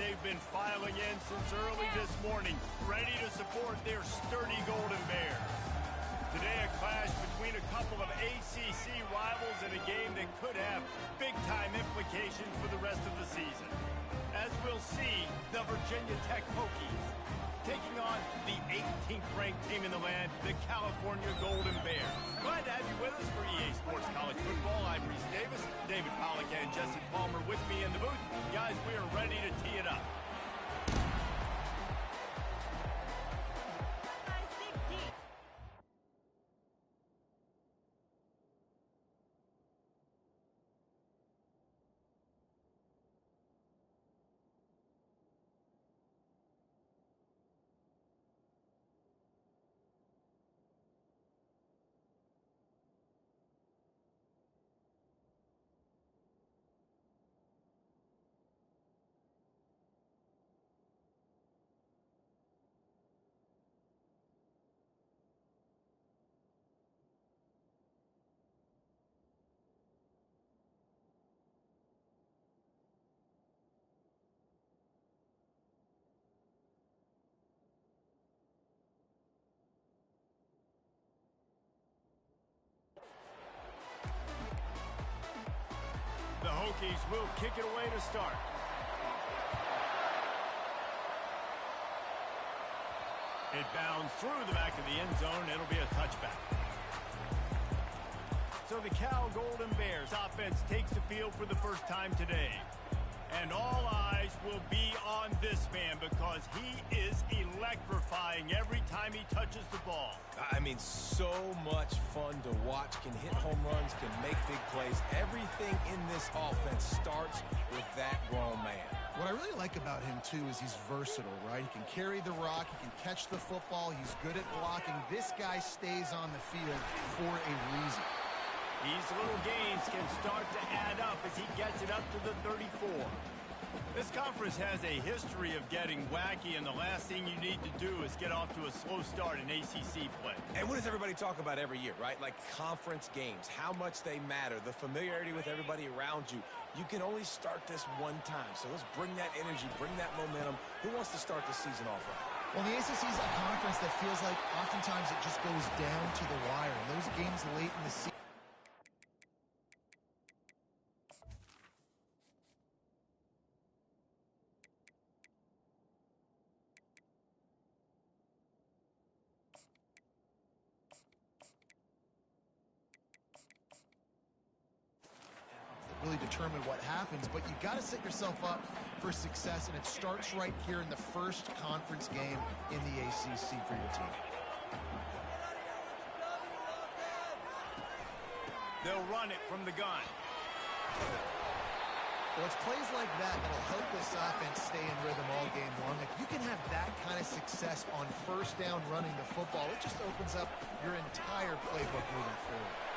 they've been filing in since early this morning, ready to support their sturdy Golden Bears. Today, a clash between a couple of ACC rivals in a game that could have big-time implications for the rest of the season. As we'll see, the Virginia Tech Hokies taking on the 18th ranked team in the land, the California Golden Bears. Glad to have you with us for EA Sports College Football. I'm Reese Davis, David Pollack and Jesse Palmer with me in the booth. Guys, we are ready to tee it up. The Hokies will kick it away to start. It bounds through the back of the end zone. It'll be a touchback. So the Cal Golden Bears offense takes the field for the first time today. And all eyes will be on this man because he is electrifying every time he touches the ball. I mean, so much fun to watch. Can hit home runs, can make big plays. Everything in this offense starts with that grown man. What I really like about him, too, is he's versatile, right? He can carry the rock, he can catch the football, he's good at blocking. This guy stays on the field for a reason. These little gains can start to add up as he gets it up to the 34. This conference has a history of getting wacky, and the last thing you need to do is get off to a slow start in ACC play. And what does everybody talk about every year, right? Like conference games, how much they matter, the familiarity with everybody around you. You can only start this one time, so let's bring that energy, bring that momentum. Who wants to start the season off right? Well, the ACC is a conference that feels like oftentimes it just goes down to the wire. And those games late in the season, really determine what happens, but you got to set yourself up for success, and it starts right here in the first conference game in the ACC for your team. They'll run it from the gun. Well, it's plays like that that'll help this offense stay in rhythm all game long. If you can have that kind of success on first down running the football, it just opens up your entire playbook moving forward.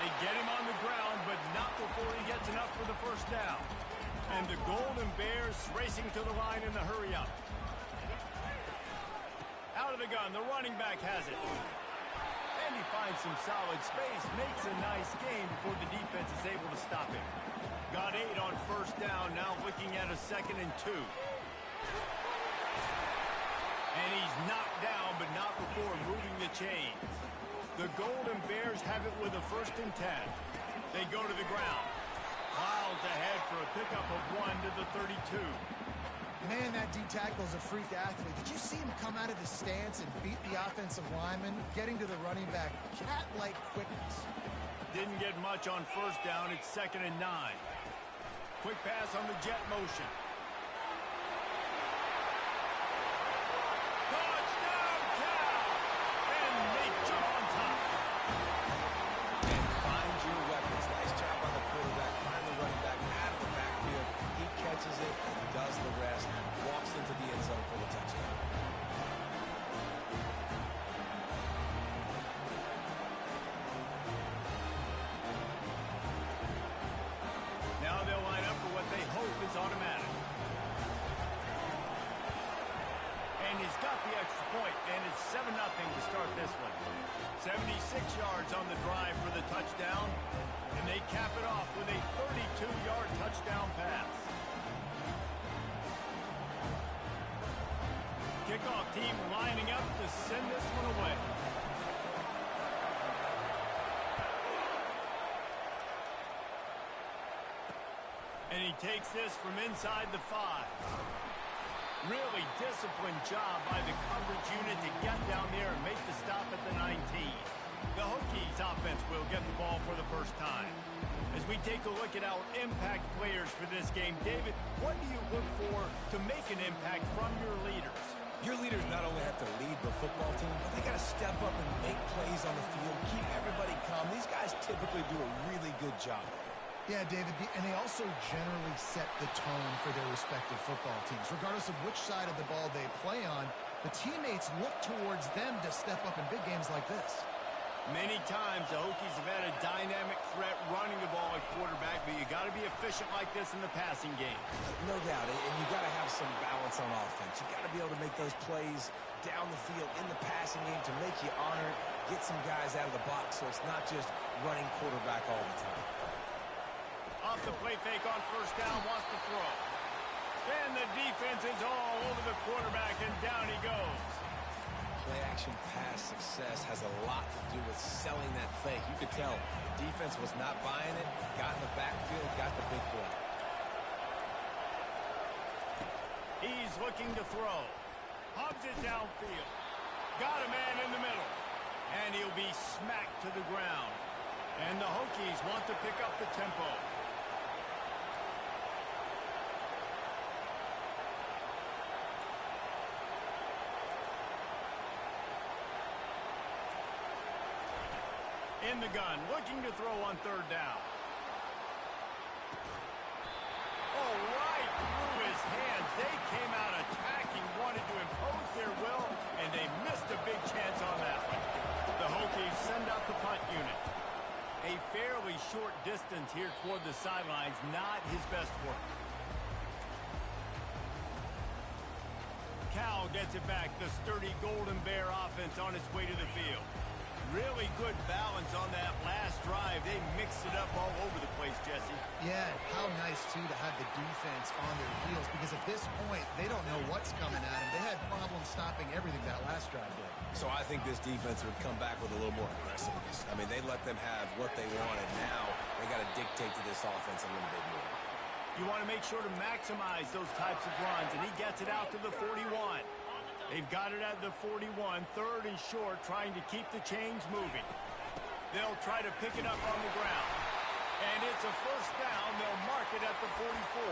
They get him on the ground, but not before he gets enough for the first down. And the Golden Bears racing to the line in the hurry-up. Out of the gun, the running back has it. And he finds some solid space, makes a nice gain before the defense is able to stop him. Got 8 on first down, now looking at a 2nd and 2. And he's knocked down, but not before moving the chains. The Golden Bears have it with a 1st and 10. They go to the ground. Miles ahead for a pickup of 1 to the 32. Man, that D tackle is a freak athlete. Did you see him come out of the stance and beat the offensive lineman, getting to the running back? Cat-like quickness. Didn't get much on first down. It's 2nd and 9. Quick pass on the jet motion. Touchdown, Cal! And they jump on top. And find your weapons. Nice job on the quarterback. Find the running back out of the backfield. He catches it and does the rest. Walks into the end zone for the touchdown. Now they'll line up for what they hope is automatic. And he's got the extra point, and it's 7-0 to start this one. 76 yards on the drive for the touchdown, and they cap it off with a 32-yard touchdown pass. kickoff team lining up to send this one away. And he takes this from inside the 5. Really disciplined job by the coverage unit to get down there and make the stop at the 19. The Hokies offense will get the ball for the first time. As we take a look at our impact players for this game, David, what do you look for to make an impact from your leaders? Your leaders not only have to lead the football team, but they got to step up and make plays on the field, keep everybody calm. These guys typically do a really good job. Yeah, David, and they also generally set the tone for their respective football teams. Regardless of which side of the ball they play on, the teammates look towards them to step up in big games like this. Many times the Hokies have had a dynamic threat running the ball at quarterback, but you got to be efficient like this in the passing game. No doubt, and you got to have some balance on offense. You got to be able to make those plays down the field in the passing game to make you honor it, get some guys out of the box so it's not just running quarterback all the time. Off the play fake on first down, wants to throw. And the defense is all over the quarterback, and down he goes. Play-action pass success has a lot to do with selling that fake. You could tell the defense was not buying it, got in the backfield, got the big play. He's looking to throw. Hobbs it downfield. Got a man in the middle. And he'll be smacked to the ground. And the Hokies want to pick up the tempo. In the gun, looking to throw on third down. Oh, right through his hands. They came out attacking, wanted to impose their will, and they missed a big chance on that one. The Hokies send out the punt unit. A fairly short distance here toward the sidelines, not his best work. Cal gets it back, the sturdy Golden Bear offense on its way to the field. Really good balance on that last drive. They mixed it up all over the place, Jesse. Yeah, how nice, too, to have the defense on their heels, because at this point, they don't know what's coming at them. They had problems stopping everything that last drive did. So I think this defense would come back with a little more aggressiveness. I mean, they let them have what they wanted. Now they got to dictate to this offense a little bit more. You want to make sure to maximize those types of runs, and he gets it out to the 41. They've got it at the 41, third and short, trying to keep the chains moving. They'll try to pick it up on the ground. And it's a first down. They'll mark it at the 44.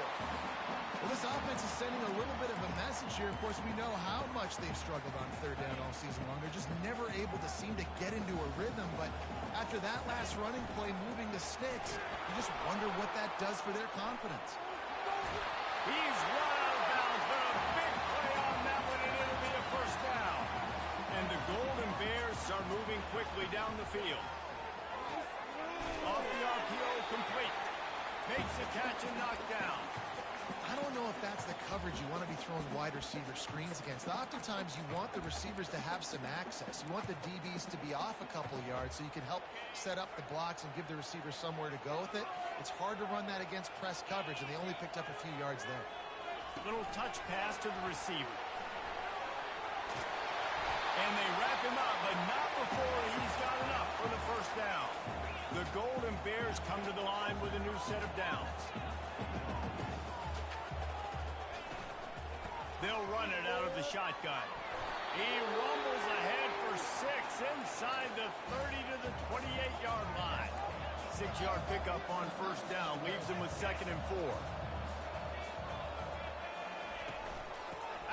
Well, this offense is sending a little bit of a message here. Of course, we know how much they've struggled on third down all season long. They're just never able to seem to get into a rhythm. But after that last running play moving the sticks, you just wonder what that does for their confidence. He's run out of bounds, but a big play on that one, and it'll be a first down. And the Golden Bears are moving quickly down the field. Off the RPO, complete. Makes the catch and knocked down. I don't know if that's the coverage you want to be throwing wide receiver screens against. Oftentimes, you want the receivers to have some access. You want the DBs to be off a couple yards so you can help set up the blocks and give the receivers somewhere to go with it. It's hard to run that against press coverage, and they only picked up a few yards there. Little touch pass to the receiver. And they wrap him up, but not before he's got enough for the first down. The Golden Bears come to the line with a new set of downs. They'll run it out of the shotgun. He rumbles ahead for 6 inside the 30 to the 28-yard line. 6-yard pickup on first down leaves him with 2nd and 4.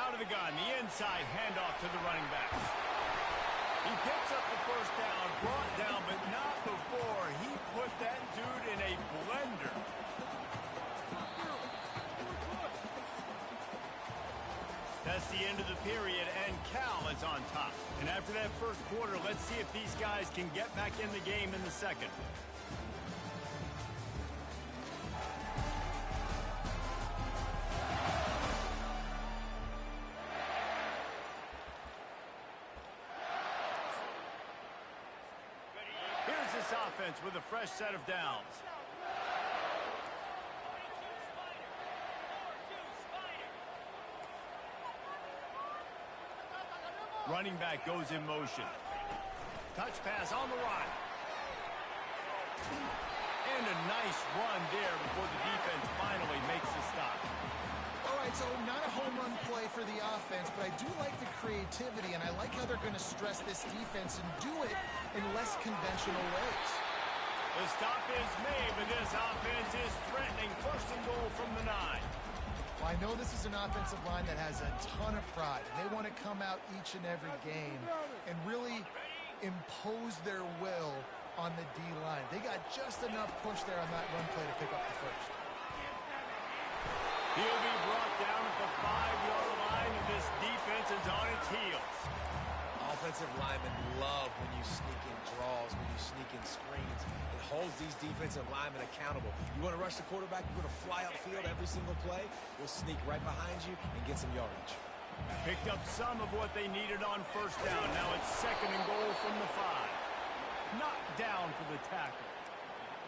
Out of the gun, the inside handoff to the running backs. He picks up the first down, brought down, but not before he put that dude in a blender. That's the end of the period, and Cal is on top. And after that first quarter, let's see if these guys can get back in the game in the second. Here's this offense with a fresh set of downs. Running back goes in motion. Touch pass on the run. And a nice run there before the defense finally makes the stop. All right, so not a home run play for the offense, but I do like the creativity, and I like how they're going to stress this defense and do it in less conventional ways. The stop is made, but this offense is threatening. First and goal from the 9. Well, I know this is an offensive line that has a ton of pride. They want to come out each and every game and really impose their will on the D-line. They got just enough push there on that run play to pick up the first. He'll be brought down at the 5-yard line, and this defense is on its heels. Offensive linemen love when you sneak in draws, when you sneak in screens. It holds these defensive linemen accountable. You want to rush the quarterback, you want to fly upfield every single play, we'll sneak right behind you and get some yardage. Picked up some of what they needed on first down. Now it's second and goal from the 5. Knocked down for the tackle.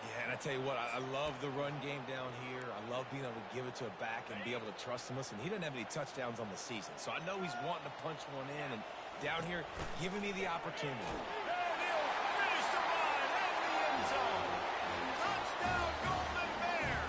Yeah, and I tell you what, I love the run game down here. I love being able to give it to a back and be able to trust him. Listen, he doesn't have any touchdowns on the season, so I know he's wanting to punch one in, and down here, giving me the opportunity. And he'll finish the run in the end zone. Touchdown, Golden Bear.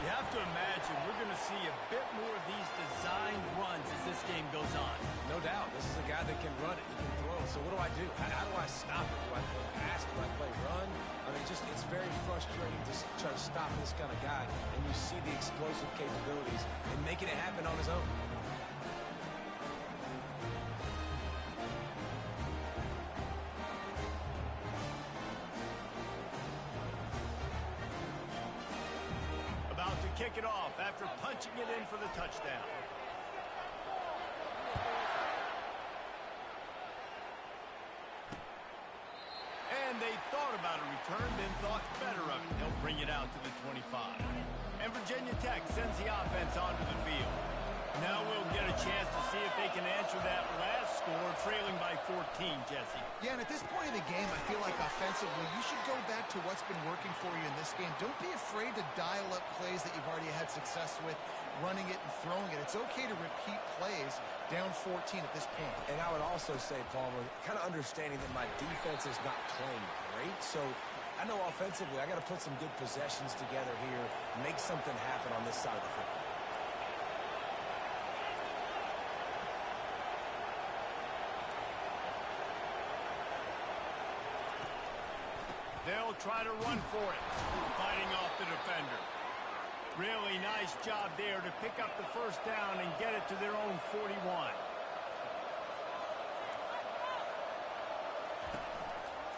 You have to imagine we're going to see a bit more of these designed runs as this game goes on. No doubt. This is a guy that can run it. He can throw it. So what do I do? How do I stop it? Do I play pass? Do I play run? I mean, it's very frustrating to try to stop this kind of guy, and you see the explosive capabilities and making it happen on his own. About to kick it off after punching it in for the touchdown. And they thought about a return, then thought better of it. They'll bring it out to the 25. And Virginia Tech sends the offense onto the field. Now we'll get a chance to see if they can answer that last score, trailing by 14, Jesse. Yeah, and at this point in the game, I feel like offensively, you should go back to what's been working for you in this game. Don't be afraid to dial up plays that you've already had success with, running it and throwing it. It's okay to repeat plays down 14 at this point. And I would also say, Palmer, kind of understanding that my defense is not playing great, so I know offensively I got to put some good possessions together here, make something happen on this side of the football. They'll try to run for it, fighting off the defender. Really nice job there to pick up the first down and get it to their own 41.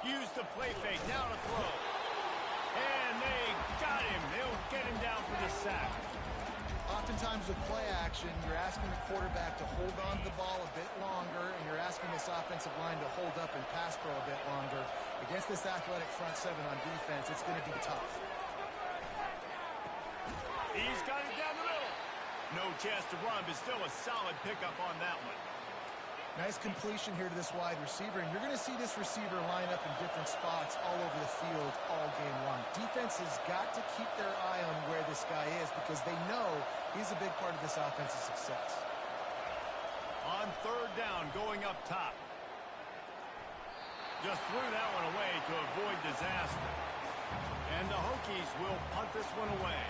Use the play fake, now to throw. And they got him. They'll get him down for the sack. Oftentimes with play action, you're asking the quarterback to hold on to the ball a bit longer, and you're asking this offensive line to hold up and pass pro a bit longer. Against this athletic front seven on defense, it's going to be tough. He's got it down the middle. No chance to run, but still a solid pickup on that one. Nice completion here to this wide receiver, and you're going to see this receiver line up in different spots all over the field all game long. Defense has got to keep their eye on where this guy is because they know he's a big part of this offense's success. On third down, going up top. Just threw that one away to avoid disaster. And the Hokies will punt this one away.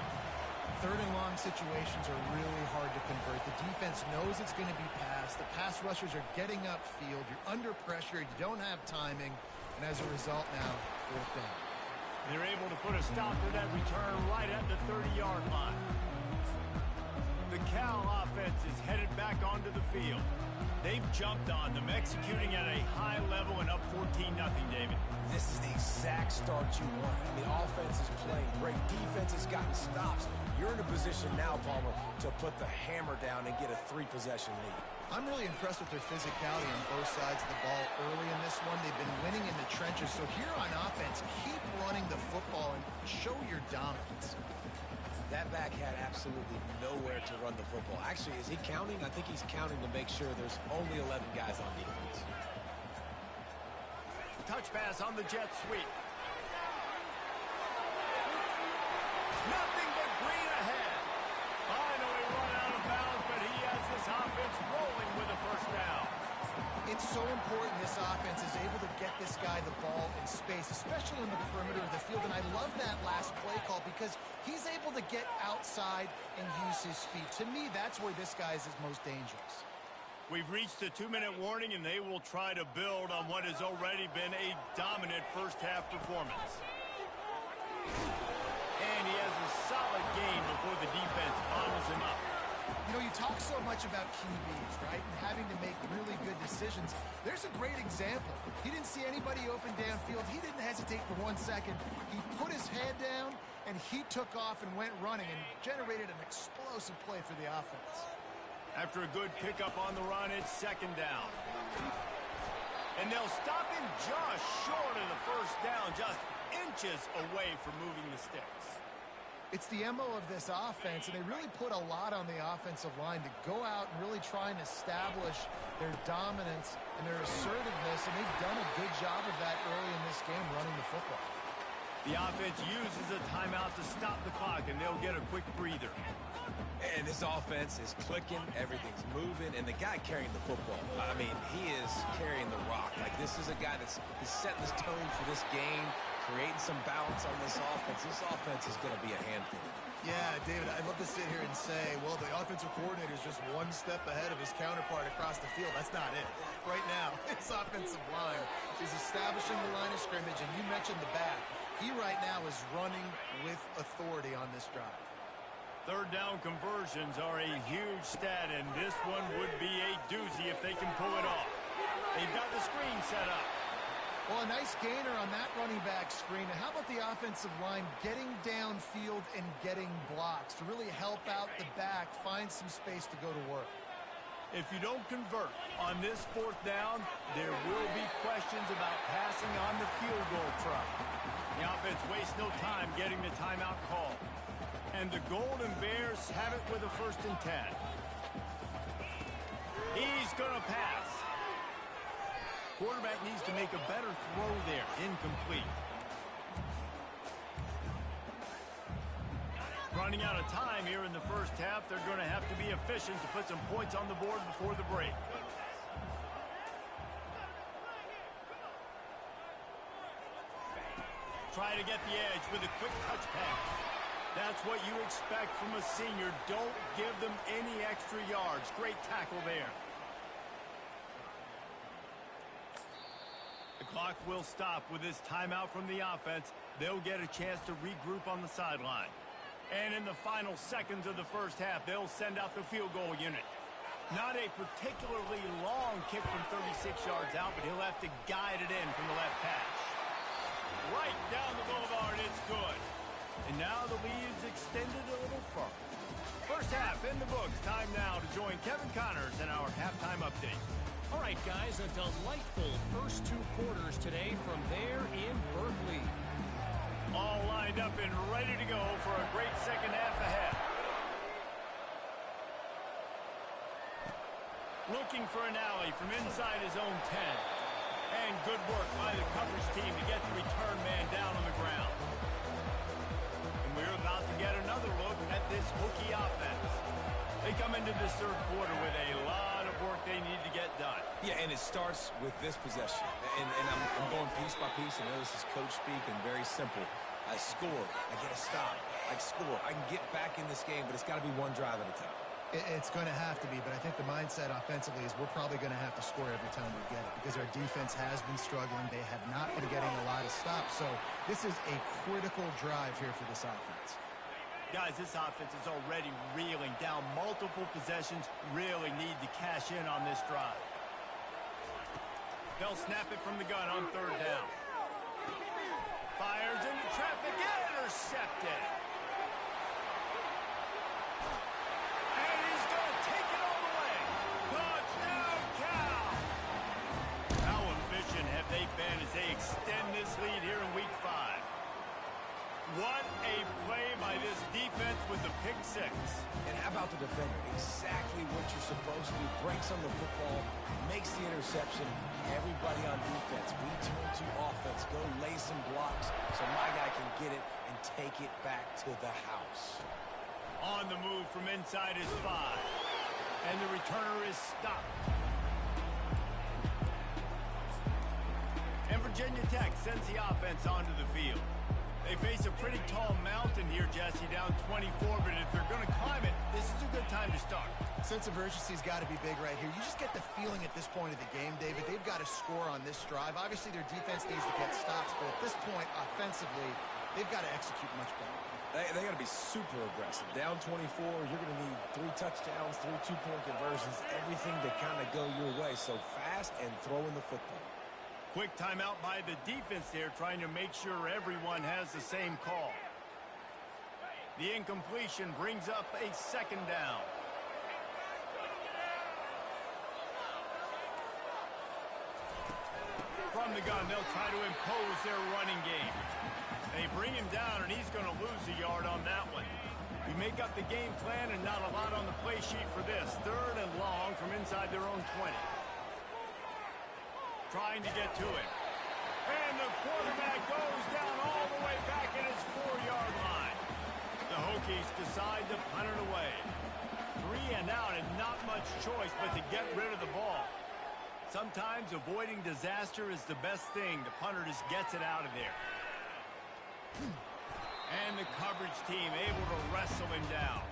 Third and long situations are really hard to convert. The defense knows it's going to be passed. The pass rushers are getting upfield. You're under pressure. You don't have timing. And as a result now, fourth down. They're able to put a stop to that return right at the 30-yard line. The Cal offense is headed back onto the field. They've jumped on them, executing at a high level and up 14-0, David. This is the exact start you want. The offense is playing great. Defense has gotten stops. You're in a position now, Palmer, to put the hammer down and get a 3-possession lead. I'm really impressed with their physicality on both sides of the ball early in this one. They've been winning in the trenches. So here on offense, keep running the football and show your dominance. That back had absolutely nowhere to run the football. Actually, is he counting? I think he's counting to make sure there's only 11 guys on defense. Touch pass on the jet sweep. Nothing but green ahead. Finally run out of bounds, but he has this offense rolling with a first down. it's so important this offense is able to get this guy the ball in space, especially in the perimeter of the field. And I love that last play call because he's able to get outside and use his speed. To me, that's where this guy is his most dangerous. We've reached the 2-minute warning, and they will try to build on what has already been a dominant first-half performance. And he has a solid game before the defense bottles him up. You know, you talk so much about QBs, right, and having to make really good decisions. There's a great example. He didn't see anybody open downfield. He didn't hesitate for 1 second. He put his head down, and he took off and went running and generated an explosive play for the offense. After a good pickup on the run, it's second down. And they'll stop him just short of the first down, just inches away from moving the sticks. It's the MO of this offense, and they really put a lot on the offensive line to go out and really try and establish their dominance and their assertiveness, and they've done a good job of that early in this game running the football. The offense uses a timeout to stop the clock, and they'll get a quick breather. And this offense is clicking, everything's moving, and the guy carrying the football, I mean, he is carrying the rock. Like, this is a guy that's setting this tone for this game, creating some balance on this offense. This offense is going to be a handful. Yeah, David, I'd love to sit here and say, well, the offensive coordinator is just one step ahead of his counterpart across the field. That's not it. Right now, his offensive line is establishing the line of scrimmage, and you mentioned the back. He right now is running with authority on this drive. Third down conversions are a huge stat, and this one would be a doozy if they can pull it off. They've got the screen set up. Well, a nice gainer on that running back screen. And how about the offensive line getting downfield and getting blocks to really help out the back, find some space to go to work? If you don't convert on this fourth down, there will be questions about passing on the field goal try. The offense wastes no time getting the timeout call. And the Golden Bears have it with a 1st and 10. He's going to pass. Quarterback needs to make a better throw there. Incomplete. Running out of time here in the first half. They're going to have to be efficient to put some points on the board before the break. Try to get the edge with a quick touch pass. That's what you expect from a senior. Don't give them any extra yards. Great tackle there. The clock will stop with this timeout from the offense. They'll get a chance to regroup on the sideline. And in the final seconds of the first half, they'll send out the field goal unit. Not a particularly long kick from 36 yards out, but he'll have to guide it in from the left hash. Right down the boulevard, it's good. And now the lead is extended a little further. First half in the books. Time now to join Kevin Connors in our halftime update. All right, guys, a delightful first 2 quarters today from there in Berkeley. All lined up and ready to go for a great second half ahead. Looking for an alley from inside his own 10. And good work by the coverage team to get the return man down on the ground. And we're about to get another look at this Hokie offense. They come into this third quarter with a lot of work they need to get done. Yeah, and it starts with this possession. And I'm going piece by piece. I know this is coach speak and very simple. I score. I get a stop. I score. I can get back in this game, but it's got to be one drive at a time. It's going to have to be, but I think the mindset offensively is we're probably going to have to score every time we get it because our defense has been struggling. They have not been getting a lot of stops. So this is a critical drive here for this offense. Guys, this offense is already reeling down multiple possessions. Really need to cash in on this drive. They'll snap it from the gun on third down. Fires into traffic, intercepted. And he's going to take it all the way. Touchdown, Cal. How efficient have they been as they extend this lead here in Week 5? What a play by this defense with the pick 6. And how about the defender? Exactly what you're supposed to do. Breaks on the football, makes the interception. Everybody on defense, we turn to offense. Go lay some blocks so my guy can get it and take it back to the house. On the move from inside his 5. And the returner is stopped. Virginia Tech sends the offense onto the field. They face a pretty tall mountain here, Jesse, down 24, but if they're going to climb it, this is a good time to start. Sense of urgency's got to be big right here. You just get the feeling at this point of the game, David, they've got to score on this drive. Obviously, their defense needs to get stops, but at this point, offensively, they've got to execute much better. They got to be super aggressive. Down 24, you're going to need 3 touchdowns, 3 two-point conversions, everything to kind of go your way. So fast and throwing the football. Quick timeout by the defense there, trying to make sure everyone has the same call. The incompletion brings up a second down. From the gun, they'll try to impose their running game. They bring him down, and he's going to lose a yard on that one. We make up the game plan, and not a lot on the play sheet for this. 3rd and long from inside their own 20. Trying to get to it. And the quarterback goes down all the way back at his 4-yard line. The Hokies decide to punt it away. 3 and out, and not much choice but to get rid of the ball. Sometimes avoiding disaster is the best thing. The punter just gets it out of there. And the coverage team able to wrestle him down.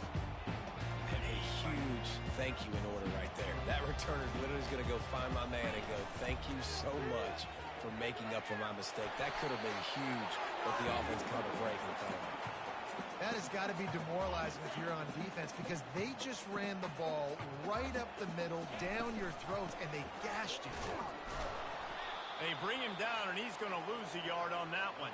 And a huge thank you in order right there. That returner is literally going to go find my man and go, thank you so much for making up for my mistake. That could have been huge, but the offense caught a break in front of him. That has got to be demoralizing if you're on defense because they just ran the ball right up the middle, down your throats, and they gashed you. They bring him down, and he's going to lose a yard on that one.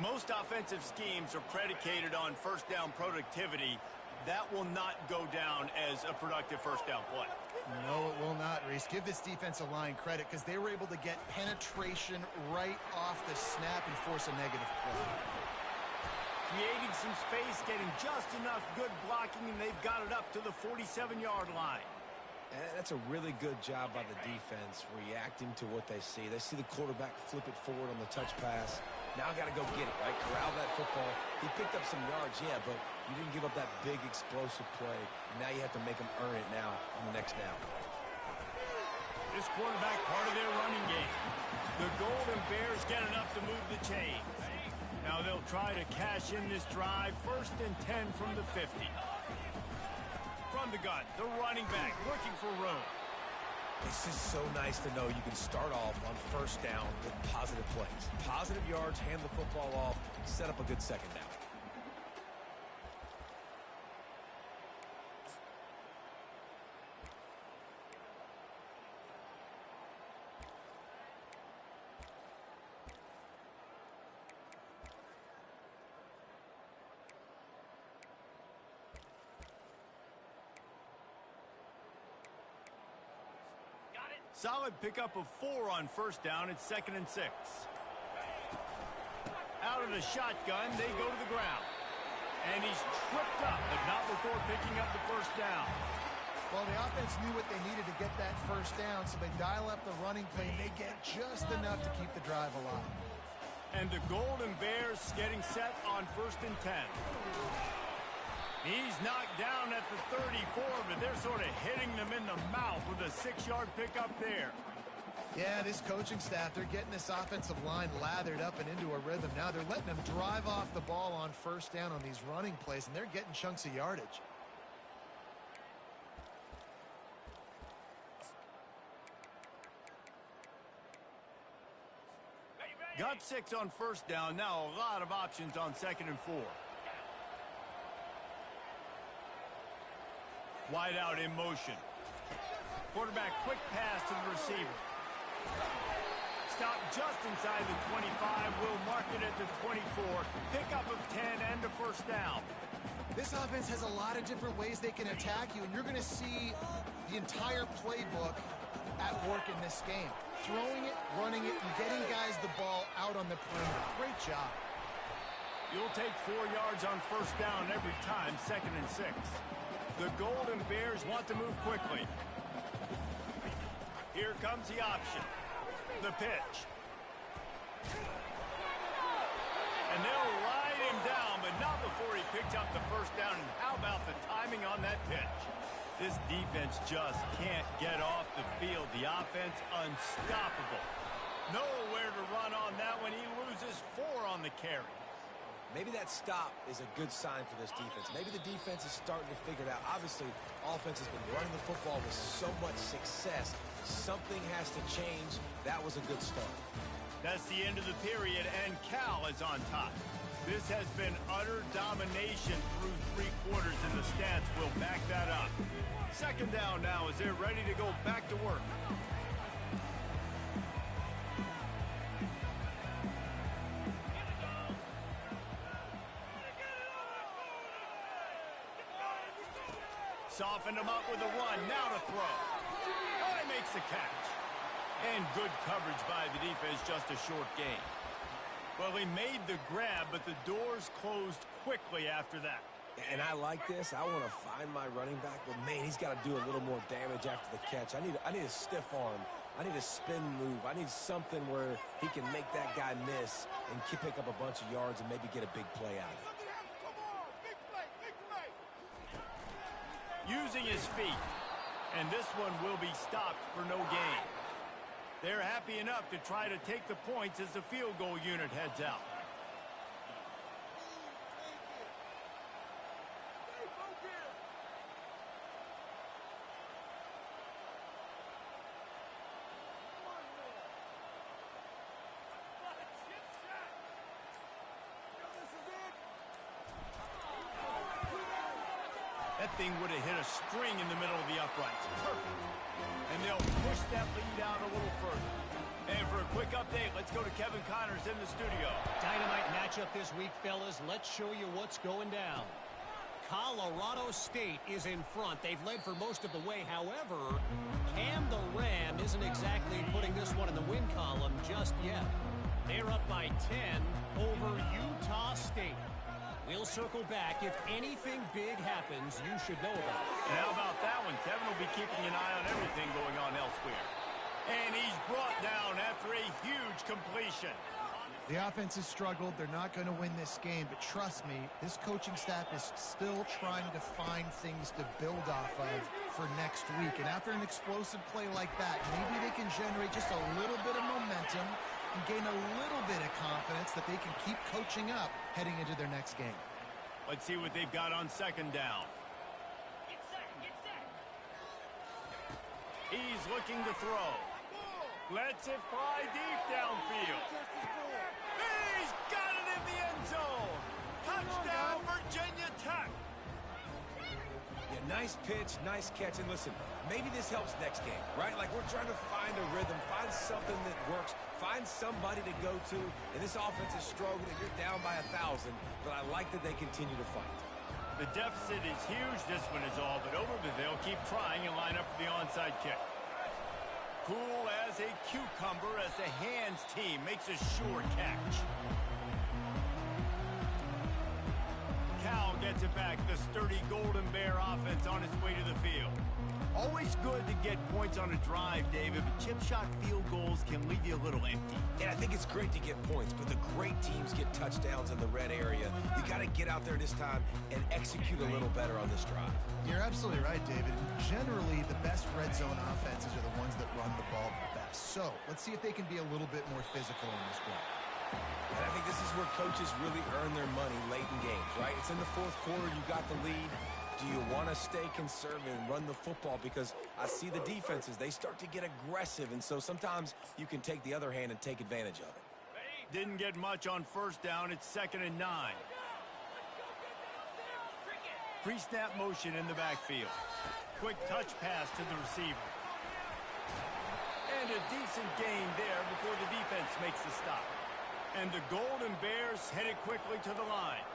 Most offensive schemes are predicated on first down productivity. That will not go down as a productive first down play. No, it will not, Reese. Give this defensive line credit because they were able to get penetration right off the snap and force a negative play. Creating some space, getting just enough good blocking, and they've got it up to the 47-yard line. And that's a really good job by the defense, reacting to what they see. They see the quarterback flip it forward on the touch pass. Now I got to go get it, right? Corral that football. He picked up some yards, yeah, but you didn't give up that big explosive play. And now you have to make them earn it now on the next down. This quarterback part of their running game. The Golden Bears get enough to move the chains. Now they'll try to cash in this drive. 1st and 10 from the 50. From the gun, the running back looking for room. It's just so nice to know you can start off on first down with positive plays. Positive yards, hand the football off, set up a good second down. Solid pickup of 4 on first down. It's 2nd and 6. Out of the shotgun, they go to the ground. And he's tripped up, but not before picking up the first down. Well, the offense knew what they needed to get that first down, so they dial up the running play, and they get just enough to keep the drive alive. And the Golden Bears getting set on 1st and 10. He's knocked down at the 34, but they're sort of hitting them in the mouth with a 6-yard pickup there. Yeah, this coaching staff, they're getting this offensive line lathered up and into a rhythm. Now they're letting them drive off the ball on first down on these running plays, and they're getting chunks of yardage. Got 6 on first down. Now a lot of options on 2nd and 4. Wide out in motion. Quarterback quick pass to the receiver. Stop just inside the 25. Will mark it at the 24. Pickup of 10 and a first down. This offense has a lot of different ways they can attack you, and you're going to see the entire playbook at work in this game. Throwing it, running it, and getting guys the ball out on the perimeter. Great job. You'll take 4 yards on first down every time, 2nd and 6. The Golden Bears want to move quickly. Here comes the option. The pitch. And they'll ride him down, but not before he picks up the first down. And how about the timing on that pitch? This defense just can't get off the field. The offense unstoppable. Nowhere to run on that one. He loses 4 on the carry. Maybe that stop is a good sign for this defense. Maybe the defense is starting to figure it out. Obviously, offense has been running the football with so much success. Something has to change. That was a good start. That's the end of the period, and Cal is on top. This has been utter domination through 3 quarters, and the stats will back that up. Second down now as they're ready to go back to work. Softened him up with a run. Now to throw. Oh, he makes the catch. And good coverage by the defense, just a short gain. Well, he made the grab, but the doors closed quickly after that. And I like this. I want to find my running back, but man, he's got to do a little more damage after the catch. I need a stiff arm. I need a spin move. I need something where he can make that guy miss and pick up a bunch of yards and maybe get a big play out of it. Using his feet, and this one will be stopped for no gain. They're happy enough to try to take the points as the field goal unit heads out. That thing would have hit a string in the middle of the uprights. Perfect. And they'll push that lead out a little further. And for a quick update, let's go to Kevin Connors in the studio. Dynamite matchup this week, fellas. Let's show you what's going down. Colorado State is in front. They've led for most of the way. However, Cam the Ram isn't exactly putting this one in the win column just yet. They're up by 10 over Utah State. We'll circle back. If anything big happens, you should know about it. And how about that one? Kevin will be keeping an eye on everything going on elsewhere. And he's brought down after a huge completion. The offense has struggled. They're not going to win this game, but trust me, this coaching staff is still trying to find things to build off of for next week. And after an explosive play like that, maybe they can generate just a little bit of momentum and gain a little bit of confidence that they can keep coaching up heading into their next game. Let's see what they've got on second down. Get set, get set. He's looking to throw. Lets it fly deep downfield. He's got it in the end zone. Touchdown, Virginia Tech. Yeah, nice pitch, nice catch. And listen, maybe this helps next game, right? Like we're trying to find a rhythm, find something that works, find somebody to go to. And this offense is struggling. You're down by 1,000, but I like that they continue to fight. The deficit is huge. This one is all but over, but they'll keep trying and line up for the onside kick. Cool as a cucumber as the hands team makes a sure catch. Cal gets it back. The sturdy Golden Bear offense on its way to the field. Always good to get points on a drive, David, but chip shot field goals can leave you a little empty. And I think it's great to get points, but the great teams get touchdowns in the red area. You got to get out there this time and execute a little better on this drive. You're absolutely right, David. Generally, the best red zone offenses are the ones that run the ball the best. So let's see if they can be a little bit more physical in this drive. And I think this is where coaches really earn their money late in games, right? It's in the fourth quarter. You got the lead. Do you want to stay conservative and run the football? Because I see the defenses, they start to get aggressive, and so sometimes you can take the other hand and take advantage of it. Didn't get much on first down. It's 2nd and 9. Pre-snap motion in the backfield. Quick touch pass to the receiver. And a decent gain there before the defense makes the stop. And the Golden Bears headed quickly to the line.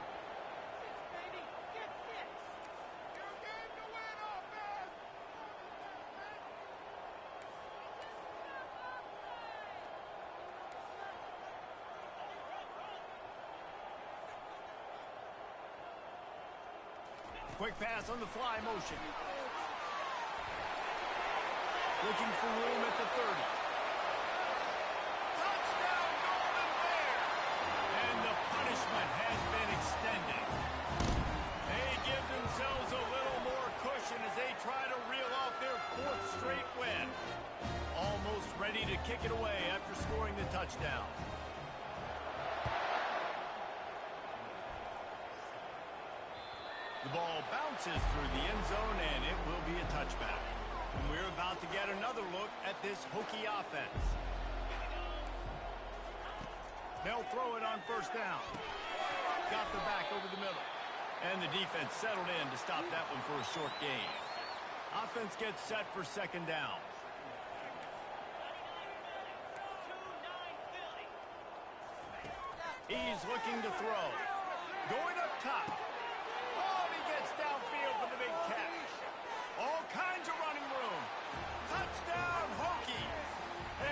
Quick pass on the fly motion. Looking for room at the 30. Touchdown, Golden Bears! And the punishment has been extended. They give themselves a little more cushion as they try to reel off their 4th straight win. Almost Eagles ready to kick it away after scoring the touchdown. The ball bounces through the end zone, and it will be a touchback. And we're about to get another look at this Hokie offense. They'll throw it on first down. Got the back over the middle. And the defense settled in to stop that one for a short gain. Offense gets set for second down. He's looking to throw. Going up top. Oh, he gets downfield for the big catch. All kinds of running room. Touchdown, Hokie.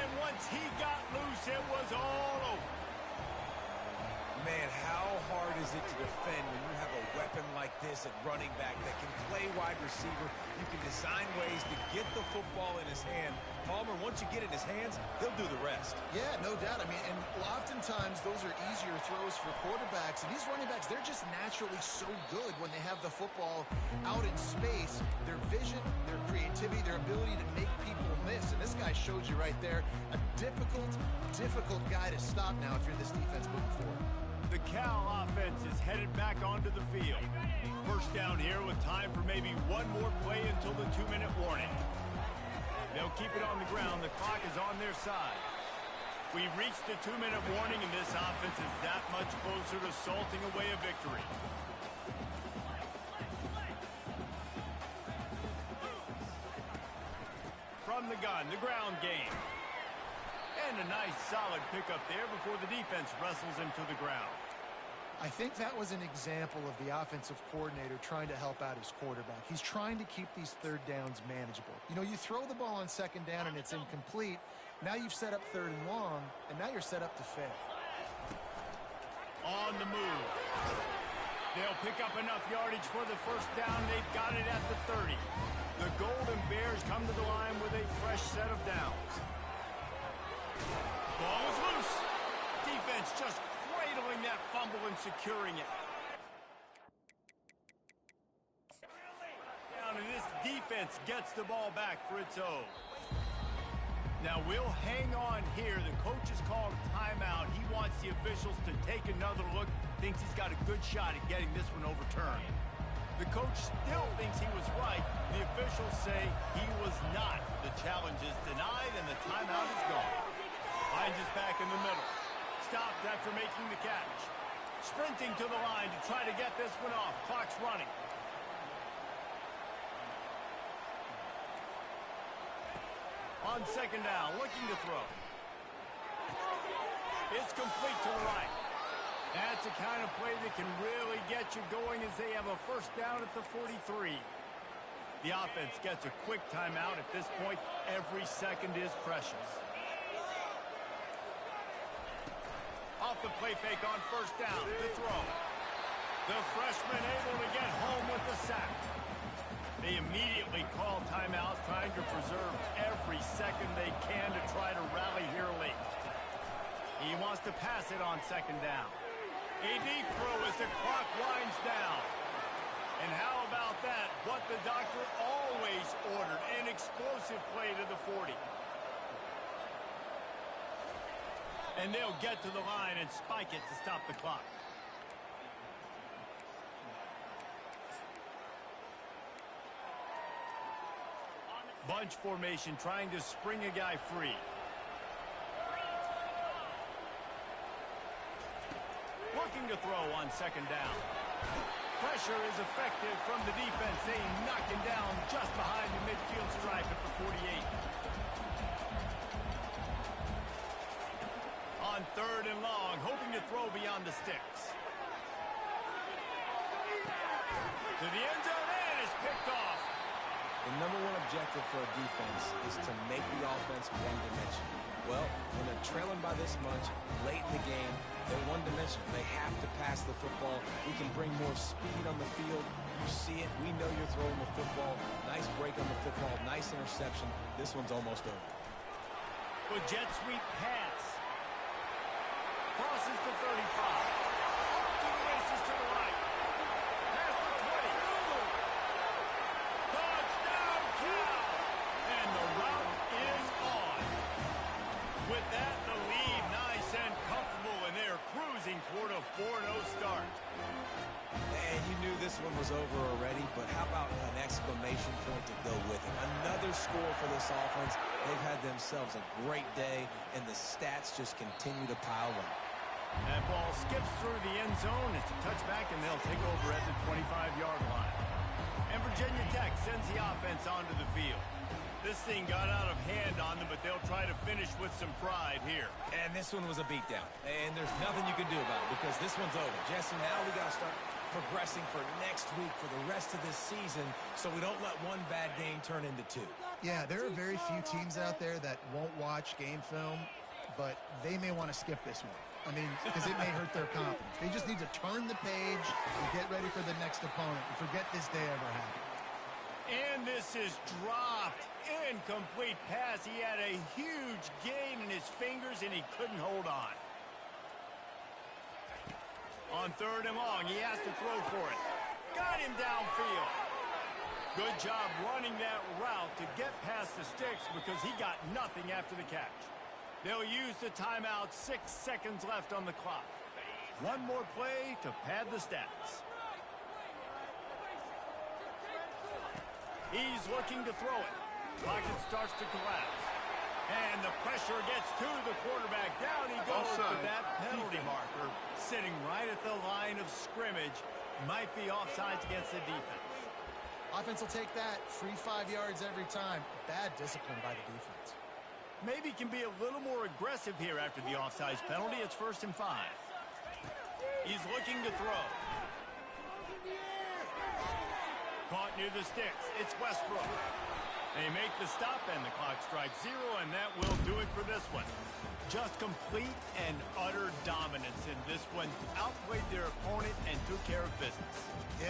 And once he got loose, it was all over. Man, how hard is it to defend when you have a weapon like this at running back that can play wide receiver? You can design ways to get the football in his hand. Palmer, once you get it in his hands, he'll do the rest. Yeah, no doubt. I mean, and oftentimes those are easier throws for quarterbacks. And these running backs, they're just naturally so good when they have the football out in space. Their vision, their creativity, their ability to make people miss. And this guy showed you right there, a difficult guy to stop now if you're this defense moving forward. The Cal offense is headed back onto the field. First down here with time for maybe one more play until the 2-minute warning. They'll keep it on the ground. The clock is on their side. We've reached the 2-minute warning, and this offense is that much closer to salting away a victory. From the gun, the ground game. And a nice solid pickup there before the defense wrestles him to the ground. I think that was an example of the offensive coordinator trying to help out his quarterback. He's trying to keep these third downs manageable. You know, you throw the ball on second down and it's incomplete. Now you've set up third and long, and now you're set up to fail. On the move. They'll pick up enough yardage for the first down. They've got it at the 30. The Golden Bears come to the line with a fresh set of downs. Ball is loose. Defense just cradling that fumble and securing it. Down, and this defense gets the ball back for its own. Now we'll hang on here. The coach has called a timeout. He wants the officials to take another look. Thinks he's got a good shot at getting this one overturned. The coach still thinks he was right. The officials say he was not. The challenge is denied and the timeout is gone. Finds his back in the middle. Stopped after making the catch. Sprinting to the line to try to get this one off. Clock's running. On second down, looking to throw. It's complete to the right. That's the kind of play that can really get you going as they have a first down at the 43. The offense gets a quick timeout. At this point, every second is precious. Off the play fake on first down, the throw. The freshman able to get home with the sack. They immediately call timeout, trying to preserve every second they can to try to rally here late. He wants to pass it on second down. A deep throw as the clock winds down. And how about that? What the doctor always ordered, an explosive play to the 40. And they'll get to the line and spike it to stop the clock. Bunch formation trying to spring a guy free. Looking to throw on second down. Pressure is effective from the defense. They knock him down just behind the midfield stripe at the 48. On third and long, hoping to throw beyond the sticks. To the end zone, and it's picked off. The number one objective for a defense is to make the offense one-dimensional. Well, when they're trailing by this much, late in the game, they're one-dimensional. They have to pass the football. We can bring more speed on the field. You see it. We know you're throwing the football. Nice break on the football. Nice interception. This one's almost over. With jet sweep pass. Crosses the 35. Off to the races to the right. Past the 20. Touchdown, Cal! And the route is on. exclamation point to go with it. Another score for this offense. They've had themselves a great day, and the stats just continue to pile up. That ball skips through the end zone. It's a touchback, and they'll take over at the 25-yard line. And Virginia Tech sends the offense onto the field. This thing got out of hand on them, but they'll try to finish with some pride here. And this one was a beatdown. And there's nothing you can do about it because this one's over. Jesse, now we got to start progressing for next week for the rest of this season so we don't let one bad game turn into two. Yeah, there are very few teams out there that won't watch game film, but they may want to skip this one. I mean, because it may hurt their confidence. They just need to turn the page and get ready for the next opponent and forget this day ever happened. And this is dropped. Incomplete pass. He had a huge gain in his fingers, and he couldn't hold on. On 3rd and long, he has to throw for it. Got him downfield. Good job running that route to get past the sticks because he got nothing after the catch. They'll use the timeout. 6 seconds left on the clock. One more play to pad the stats. He's looking to throw it. Pocket starts to collapse. And the pressure gets to the quarterback. Down he goes with that penalty marker. Sitting right at the line of scrimmage. Might be offsides against the defense. Offense will take that. Free 5 yards every time. Bad discipline by the defense. Maybe can be a little more aggressive here after the offsides penalty. It's 1st and 5. He's looking to throw. Caught near the sticks. It's Westbrook. They make the stop, and the clock strikes 0, and that will do it for this one. Just complete and utter dominance in this one. Outplayed their opponent and took care of business. Yeah.